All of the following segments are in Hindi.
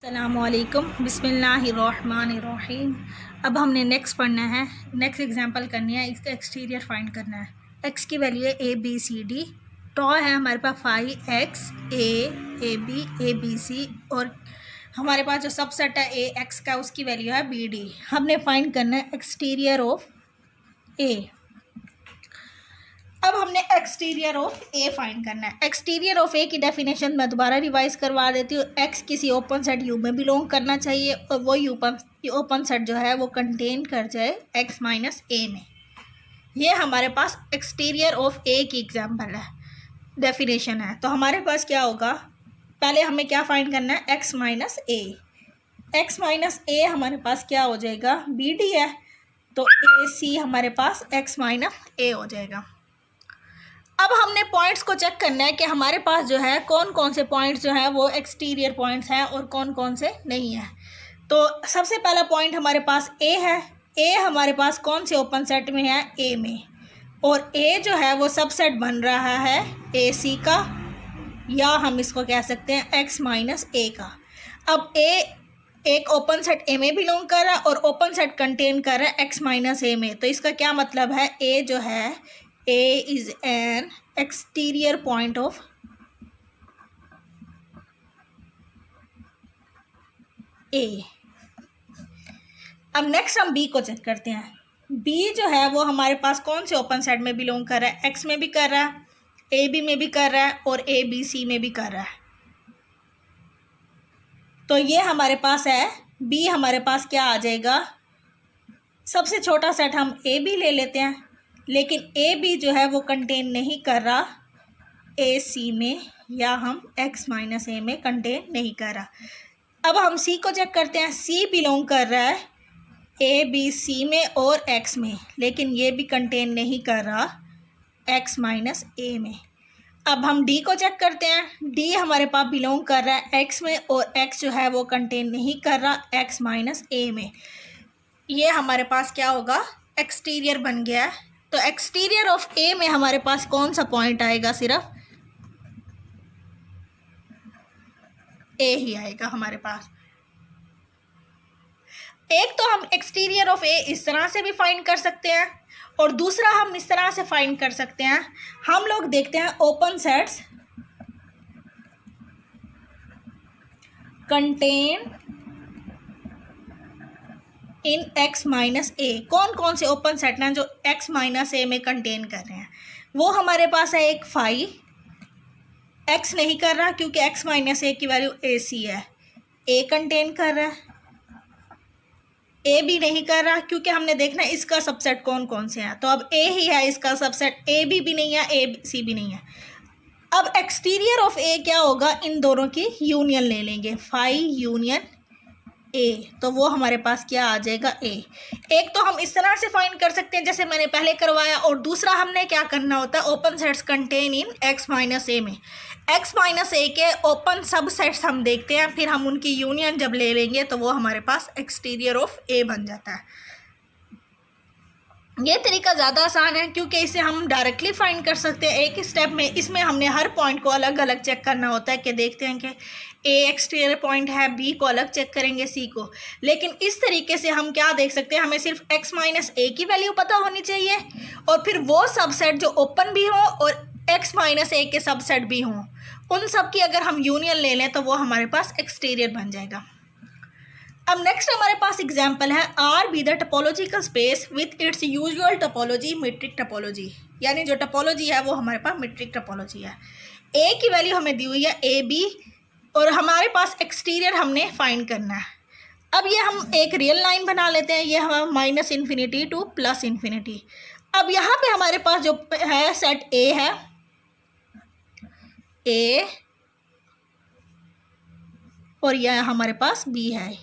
अस्सलामुअलैकुम बिस्मिल्लाहिर्रहमानिर्रहीम। अब हमने नेक्स्ट पढ़ना है, नेक्स्ट एग्जांपल करनी है, इसका एक्सटीरियर फाइंड करना है। एक्स की वैल्यू है ए बी सी डी, टॉ है हमारे पास 5x A B A B C, और हमारे पास जो सबसेट है ए एक्स का उसकी वैल्यू है बी डी। हमने फाइंड करना है एक्सटीरियर ऑफ ए। अब हमने एक्सटीरियर ऑफ ए फाइंड करना है। एक्सटीरियर ऑफ ए की डेफिनेशन मैं दोबारा रिवाइज करवा देती हूँ। एक्स किसी ओपन सेट यू में बिलोंग करना चाहिए और वो ओपन सेट जो है वो कंटेन कर जाए एक्स माइनस ए में। ये हमारे पास एक्सटीरियर ऑफ ए की एग्जांपल है, डेफिनेशन है। तो हमारे पास क्या होगा, पहले हमें क्या फाइंड करना है, एक्स माइनस ए। एक्स माइनस ए हमारे पास क्या हो जाएगा, बी डी है, तो ए सी हमारे पास एक्स माइनस ए हो जाएगा। अब हमने पॉइंट्स को चेक करना है कि हमारे पास जो है कौन कौन से पॉइंट्स जो हैं वो एक्सटीरियर पॉइंट्स हैं और कौन कौन से नहीं हैं। तो सबसे पहला पॉइंट हमारे पास ए है। ए हमारे पास कौन से ओपन सेट में है, ए में, और ए जो है वो सबसेट बन रहा है ए सी का, या हम इसको कह सकते हैं एक्स माइनस ए का। अब ए एक ओपन सेट ए में बिलोंग कर रहा है और ओपन सेट कंटेन कर रहा है एक्स माइनस ए में। तो इसका क्या मतलब है, ए जो है A is an exterior point of A। अब नेक्स्ट हम B को चेक करते हैं। B जो है वो हमारे पास कौन से ओपन सेट में बिलोंग कर रहा है, X में भी कर रहा है, AB में भी कर रहा है और ABC में भी कर रहा है। तो ये हमारे पास है B, हमारे पास क्या आ जाएगा, सबसे छोटा सेट हम AB ले लेते हैं, लेकिन ए बी जो है वो कंटेन नहीं कर रहा ए सी में, या हम एक्स माइनस ए में कंटेन नहीं कर रहा। अब हम सी को चेक करते हैं। सी बिलोंग कर रहा है ए बी सी में और एक्स में, लेकिन ये भी कंटेन नहीं कर रहा एक्स माइनस ए में। अब हम डी को चेक करते हैं। डी हमारे पास बिलोंग कर रहा है एक्स में और एक्स जो है वो कंटेन नहीं कर रहा एक्स माइनस ए में। ये हमारे पास क्या होगा, एक्सटीरियर बन गया है। तो एक्सटीरियर ऑफ ए में हमारे पास कौन सा पॉइंट आएगा, सिर्फ ए ही आएगा हमारे पास। एक तो हम एक्सटीरियर ऑफ ए इस तरह से भी फाइंड कर सकते हैं और दूसरा हम इस तरह से फाइंड कर सकते हैं। हम लोग देखते हैं open sets contain in x minus ए। कौन कौन से ओपन सेट हैं जो एक्स माइनस ए में कंटेन कर रहे हैं, वो हमारे पास है एक 5, एक्स नहीं कर रहा क्योंकि एक्स माइनस ए की वैल्यू ए सी है, ए कंटेन कर रहा है, ए भी नहीं कर रहा क्योंकि हमने देखना है इसका सबसेट कौन कौन से हैं। तो अब ए ही है इसका सबसेट, ए भी नहीं है, ए सी भी नहीं है। अब एक्सटीरियर ऑफ ए क्या होगा, इन दोनों की यूनियन ले लेंगे, 5 यूनियन ए, तो वो हमारे पास क्या आ जाएगा, ए। एक तो हम इस तरह से फाइंड कर सकते हैं जैसे मैंने पहले करवाया, और दूसरा हमने क्या करना होता है, open sets contain in x minus ए में। एक्स माइनस ए के ओपन सब सेट्स हम देखते हैं, फिर हम उनकी यूनियन जब ले लेंगे तो वो हमारे पास एक्सटीरियर ऑफ ए बन जाता है। ये तरीका ज़्यादा आसान है क्योंकि इसे हम डायरेक्टली फाइंड कर सकते हैं एक स्टेप में। इसमें हमने हर पॉइंट को अलग अलग चेक करना होता है कि देखते हैं कि ए एक्सटीरियर पॉइंट है, बी को अलग चेक करेंगे, सी को। लेकिन इस तरीके से हम क्या देख सकते हैं, हमें सिर्फ एक्स माइनस ए की वैल्यू पता होनी चाहिए और फिर वो सबसेट जो ओपन भी हों और एक्स माइनस ए के सबसेट भी हों, उन सब की अगर हम यूनियन ले लें तो वो हमारे पास एक्सटीरियर बन जाएगा। अब नेक्स्ट हमारे पास एग्जाम्पल है, R be the topological space with its usual topology metric topology. यानी जो टपोलॉजी है वो हमारे पास मीट्रिक टपोलॉजी है। ए की वैल्यू हमें दी हुई है ए बी और हमारे पास एक्सटीरियर हमने फाइंड करना है। अब ये हम एक रियल लाइन बना लेते हैं, ये हमारा minus infinity two plus infinity. अब यहाँ पे हमारे पास जो है सेट ए है, ए, और यह हमारे पास बी है,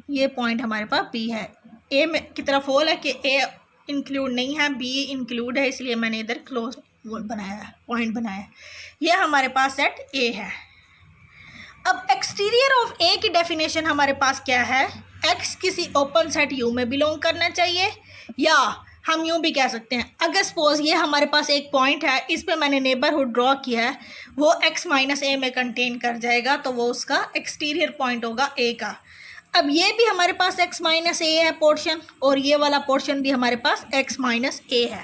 ये पॉइंट हमारे पास बी है। ए में की तरफ होल है कि ए इंक्लूड नहीं है, बी इंक्लूड है, इसलिए मैंने इधर क्लोज बनाया है, पॉइंट बनाया है। ये हमारे पास सेट ए है। अब एक्सटीरियर ऑफ ए की डेफिनेशन हमारे पास क्या है, एक्स किसी ओपन सेट यू में बिलोंग करना चाहिए या हम यूँ भी कह सकते हैं, अगर सपोज ये हमारे पास एक पॉइंट है, इस पे मैंने नेबरहुड ड्रॉ किया है, वो x माइनस ए में कंटेन कर जाएगा, तो वो उसका एक्सटीरियर पॉइंट होगा ए का। अब ये भी हमारे पास x माइनस ए है पोर्शन, और ये वाला पोर्शन भी हमारे पास x माइनस ए है।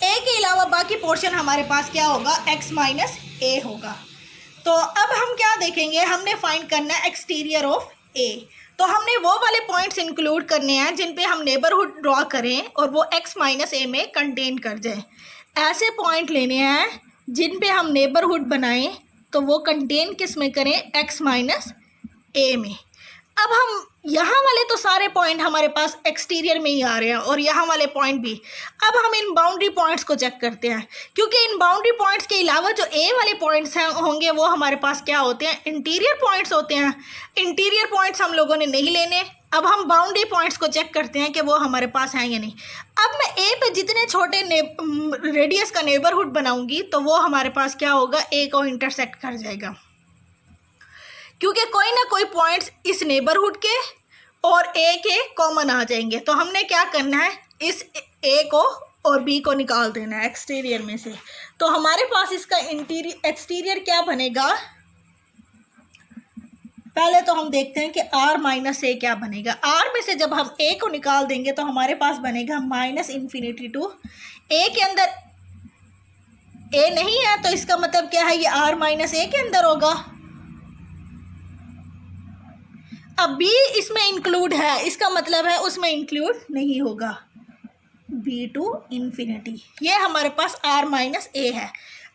ए के अलावा बाकी पोर्शन हमारे पास क्या होगा, x माइनस ए होगा। तो अब हम क्या देखेंगे, हमने फाइंड करना है एक्सटीरियर ऑफ ए। तो हमने वो वाले पॉइंट्स इंक्लूड करने हैं जिन पे हम नेबरहुड ड्रॉ करें और वो x माइनस ए में कंटेन कर जाए। ऐसे पॉइंट लेने हैं जिन पे हम नेबरहुड बनाएं तो वो कंटेन किस में करें, x माइनस ए में। अब हम यहाँ वाले तो सारे पॉइंट हमारे पास एक्सटीरियर में ही आ रहे हैं और यहाँ वाले पॉइंट भी। अब हम इन बाउंड्री पॉइंट्स को चेक करते हैं, क्योंकि इन बाउंड्री पॉइंट्स के अलावा जो ए वाले पॉइंट्स हैं होंगे वो हमारे पास क्या होते हैं, इंटीरियर पॉइंट्स होते हैं। इंटीरियर पॉइंट्स हम लोगों ने नहीं लेने। अब हम बाउंड्री पॉइंट्स को चेक करते हैं कि वो हमारे पास हैं या नहीं। अब मैं ए पे जितने छोटे रेडियस का नेबरहुड बनाऊँगी तो वो हमारे पास क्या होगा, ए को इंटरसेक्ट कर जाएगा, क्योंकि कोई ना कोई पॉइंट्स इस नेबरहुड के और ए के कॉमन आ जाएंगे। तो हमने क्या करना है, इस ए को और बी को निकाल देना है एक्सटीरियर में से। तो हमारे पास इसका एक्सटीरियर क्या बनेगा, पहले तो हम देखते हैं कि r माइनस ए क्या बनेगा। r में से जब हम a को निकाल देंगे तो हमारे पास बनेगा माइनस इन्फिनिटी टू a के अंदर a नहीं है, तो इसका मतलब क्या है, ये r माइनस ए के अंदर होगा। अब b इसमें इंक्लूड है, इसका मतलब है उसमें इंक्लूड नहीं होगा, b टू इन्फिनिटी। ये हमारे पास r माइनस ए है।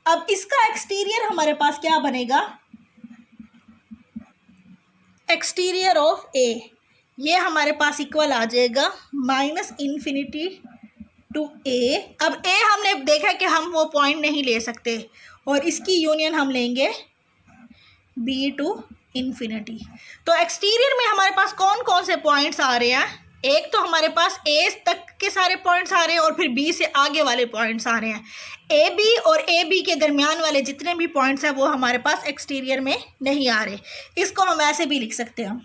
अब इसका एक्सटीरियर हमारे पास क्या बनेगा, एक्सटीरियर ऑफ ए, ये हमारे पास इक्वल आ जाएगा माइनस इन्फिनिटी टू ए। अब ए हमने देखा कि हम वो पॉइंट नहीं ले सकते और इसकी यूनियन हम लेंगे b टू इन्फिनिटी। तो एक्सटीरियर में हमारे पास कौन कौन से पॉइंट्स आ रहे हैं, एक तो हमारे पास ए तक के सारे पॉइंट्स आ रहे हैं और फिर बी से आगे वाले पॉइंट्स आ रहे हैं। ए बी और ए बी के दरमियान वाले जितने भी पॉइंट्स हैं वो हमारे पास एक्सटीरियर में नहीं आ रहे। इसको हम ऐसे भी लिख सकते हैं,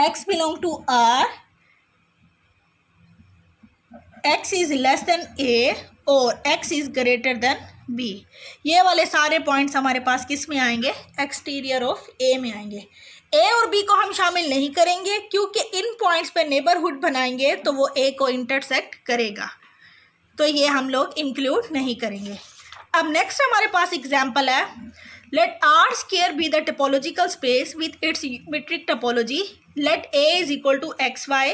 x belong to r, x is less than a और x इज ग्रेटर देन b। ये वाले सारे पॉइंट्स हमारे पास किस में आएंगे, एक्सटीरियर ऑफ a में आएंगे। a और b को हम शामिल नहीं करेंगे क्योंकि इन पॉइंट्स पे नेबरहुड बनाएंगे तो वो a को इंटरसेक्ट करेगा, तो ये हम लोग इंक्लूड नहीं करेंगे। अब नेक्स्ट हमारे पास एग्जाम्पल है, let R square be the topological space with its metric topology, let a is equal to x y,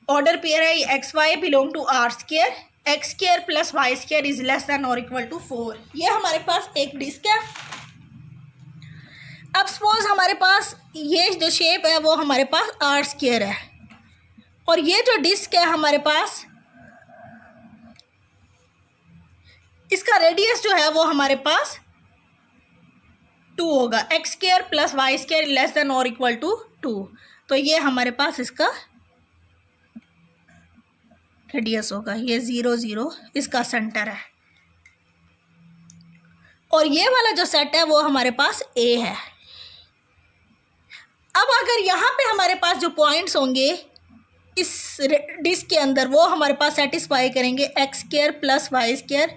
order pair है x y belong to R square, x square plus y square is less than और इक्वल टू 4। ये हमारे पास एक डिस्क है। अब सपोज हमारे पास ये जो शेप है वो हमारे पास आर स्क्वायर है और ये जो डिस्क है हमारे पास, इसका रेडियस जो है वो हमारे पास 2 होगा, x square plus y square less than और इक्वल टू 2। तो ये हमारे पास इसका रेडियस होगा, ये 0 0 इसका सेंटर है और ये वाला जो सेट है वो हमारे पास a है। अब अगर यहाँ पे हमारे पास जो पॉइंट्स होंगे इस डिस्क के अंदर वो हमारे पास सेटिस्फाई करेंगे x square plus y square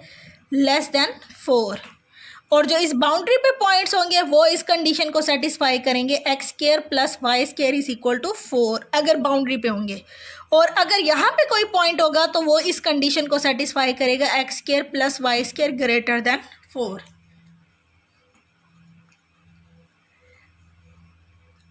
less than 4, और जो इस बाउंड्री पे पॉइंट्स होंगे वो इस कंडीशन को सेटिस्फाई करेंगे x square plus y square is equal to 4 अगर बाउंड्री पे होंगे, और अगर यहाँ पे कोई पॉइंट होगा तो वो इस कंडीशन को सेटिस्फाई करेगा x square plus y square greater than 4।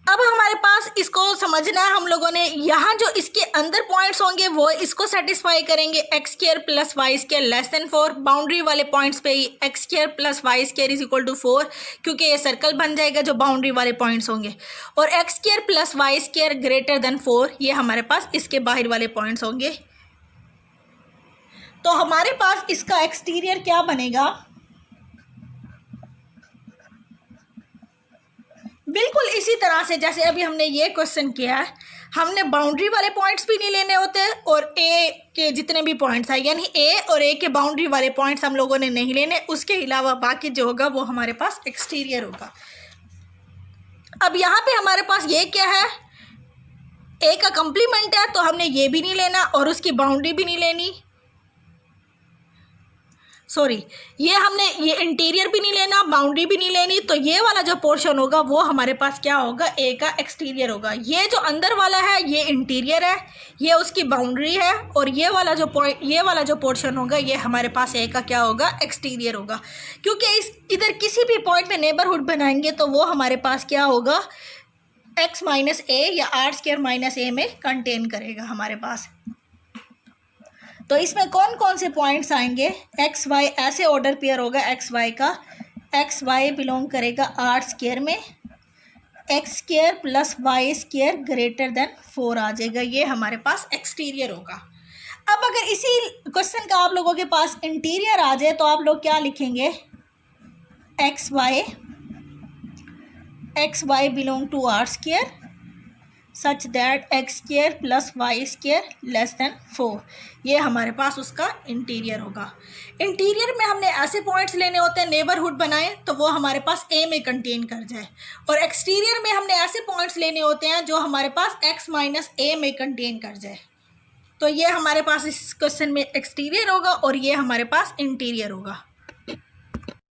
अब हमारे पास इसको समझना है हम लोगों ने, यहाँ जो इसके अंदर पॉइंट्स होंगे वो इसको सेटिस्फाई करेंगे x square plus y square less than 4, boundary वाले पॉइंट्स पे ही x square plus y square is equal to 4 क्योंकि ये सर्कल बन जाएगा जो बाउंड्री वाले पॉइंट्स होंगे, और x square plus y square greater than 4 ये हमारे पास इसके बाहर वाले पॉइंट्स होंगे। तो हमारे पास इसका एक्सटीरियर क्या बनेगा, बिल्कुल इसी तरह से जैसे अभी हमने ये क्वेश्चन किया है। हमने बाउंड्री वाले पॉइंट्स भी नहीं लेने होते और ए के जितने भी पॉइंट्स हैं, यानी ए और ए के बाउंड्री वाले पॉइंट्स हम लोगों ने नहीं लेने, उसके अलावा बाकी जो होगा वो हमारे पास एक्सटीरियर होगा। अब यहाँ पे हमारे पास ये क्या है, ए का कंप्लीमेंट है तो हमने ये भी नहीं लेना और उसकी बाउंड्री भी नहीं लेनी, सॉरी ये इंटीरियर भी नहीं लेना, बाउंड्री भी नहीं लेनी। तो ये वाला जो पोर्शन होगा वो हमारे पास क्या होगा, ए का एक्सटीरियर होगा। ये जो अंदर वाला है ये इंटीरियर है, ये उसकी बाउंड्री है, और ये वाला जो पोर्शन होगा ये हमारे पास ए का क्या होगा, एक्सटीरियर होगा। क्योंकि इधर किसी भी पॉइंट में नेबरहुड बनाएंगे तो वो हमारे पास क्या होगा, x माइनस ए या आर स्क्वायर माइनस ए में कंटेन करेगा हमारे पास। तो इसमें कौन कौन से पॉइंट्स आएंगे, एक्स वाई ऐसे ऑर्डर पेयर होगा एक्स वाई का, एक्स वाई बिलोंग करेगा आर स्क्वायर में, x square plus y square greater than 4 आ जाएगा, ये हमारे पास एक्सटीरियर होगा। अब अगर इसी क्वेश्चन का आप लोगों के पास इंटीरियर आ जाए तो आप लोग क्या लिखेंगे, x y belong to R square such that x square plus y square less than 4, ये हमारे पास उसका इंटीरियर होगा। इंटीरियर में हमने ऐसे पॉइंट्स लेने होते हैं नेबरहुड बनाए तो वो हमारे पास ए में कंटेन कर जाए, और एक्सटीरियर में हमने ऐसे पॉइंट्स लेने होते हैं जो हमारे पास एक्स माइनस ए में कंटेन कर जाए। तो ये हमारे पास इस क्वेश्चन में एक्सटीरियर होगा और ये हमारे पास इंटीरियर होगा।